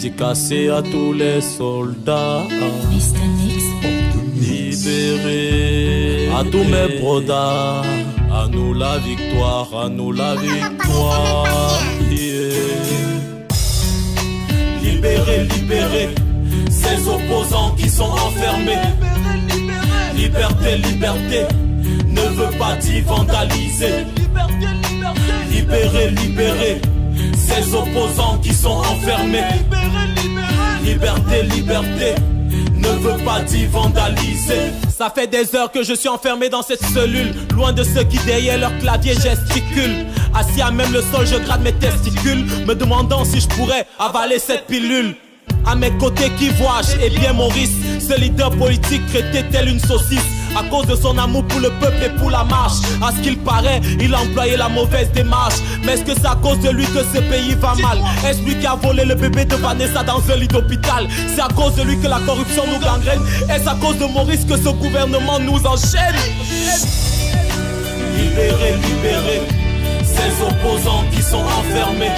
Dédicacé à tous les soldats libérés, à tous mes brodas. À nous la victoire, à nous la victoire. Yeah. Libérez, libérez ces opposants qui sont enfermés. Liberté, liberté ne veut pas dire vandaliser. Libérez, libérez ces opposants qui sont enfermés. Liberté, liberté ne veut pas dire vandaliser. Ça fait des heures que je suis enfermé dans cette cellule, loin de ceux qui derrière leur clavier gesticulent. Assis à même le sol, je gratte mes testicules, me demandant si je pourrais avaler cette pilule. À mes côtés qui vois-je, eh bien Maurice, ce leader politique traité tel une saucisse. À cause de son amour pour le peuple et pour la marche. À ce qu'il paraît, il a employé la mauvaise démarche. Mais est-ce que c'est à cause de lui que ce pays va mal? Est-ce lui qui a volé le bébé de Vanessa dans un lit d'hôpital? C'est à cause de lui que la corruption nous gangrène? Est-ce à cause de Maurice que ce gouvernement nous enchaîne? Libérez, libérez ces opposants qui sont enfermés.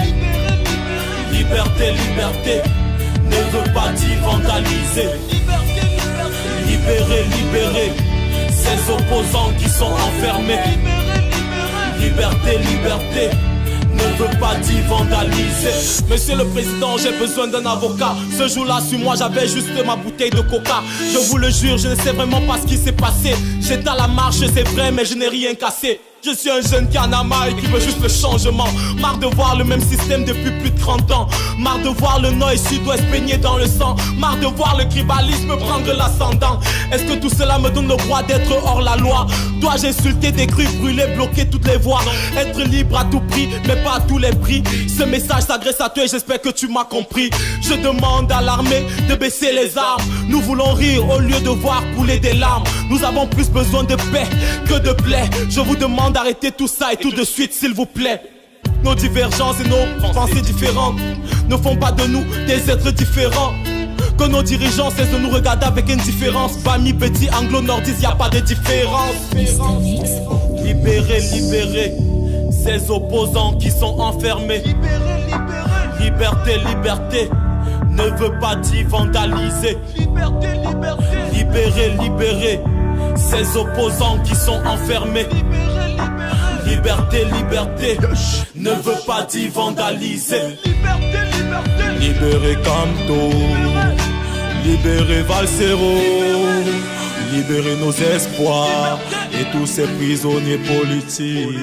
Liberté, liberté ne veut pas dire vandaliser. Libérez, libérez ces opposants qui sont enfermés. Liberté, liberté ne veut pas dire vandaliser. Monsieur le Président, j'ai besoin d'un avocat. Ce jour-là, sur moi, j'avais juste ma bouteille de coca. Je vous le jure, je ne sais vraiment pas ce qui s'est passé. J'étais à la marche, c'est vrai, mais je n'ai rien cassé. Je suis un jeune qui en a marre et qui veut juste le changement. Marre de voir le même système depuis plus de 30 ans. Marre de voir le nord et sud-ouest baigner dans le sang. Marre de voir le tribalisme prendre l'ascendant. Est-ce que tout cela me donne le droit d'être hors la loi? Dois-je insulter, détruire, brûler, bloquer toutes les voies? Être libre à tout prix, mais pas à tous les prix. Ce message s'adresse à toi et j'espère que tu m'as compris. Je demande à l'armée de baisser les armes. Nous voulons rire au lieu de voir couler des larmes. Nous avons plus besoin de paix que de plaies. Je vous demande d'arrêter tout ça et tout de suite s'il vous plaît. Nos divergences et nos pensées différentes ne font pas de nous des êtres différents. Que nos dirigeants cessent de nous regarder avec indifférence. Bami, petit, anglo-nordiste, y a pas de différence. Libérez, libérez ces opposants qui sont enfermés. Liberté, liberté ne veut pas dire vandaliser. Libérez, libérez ces opposants qui sont enfermés. Liberté, liberté ne veut pas dire vandaliser. Libérez Camto, libérez Valsero, libérez nos espoirs et tous ces prisonniers politiques.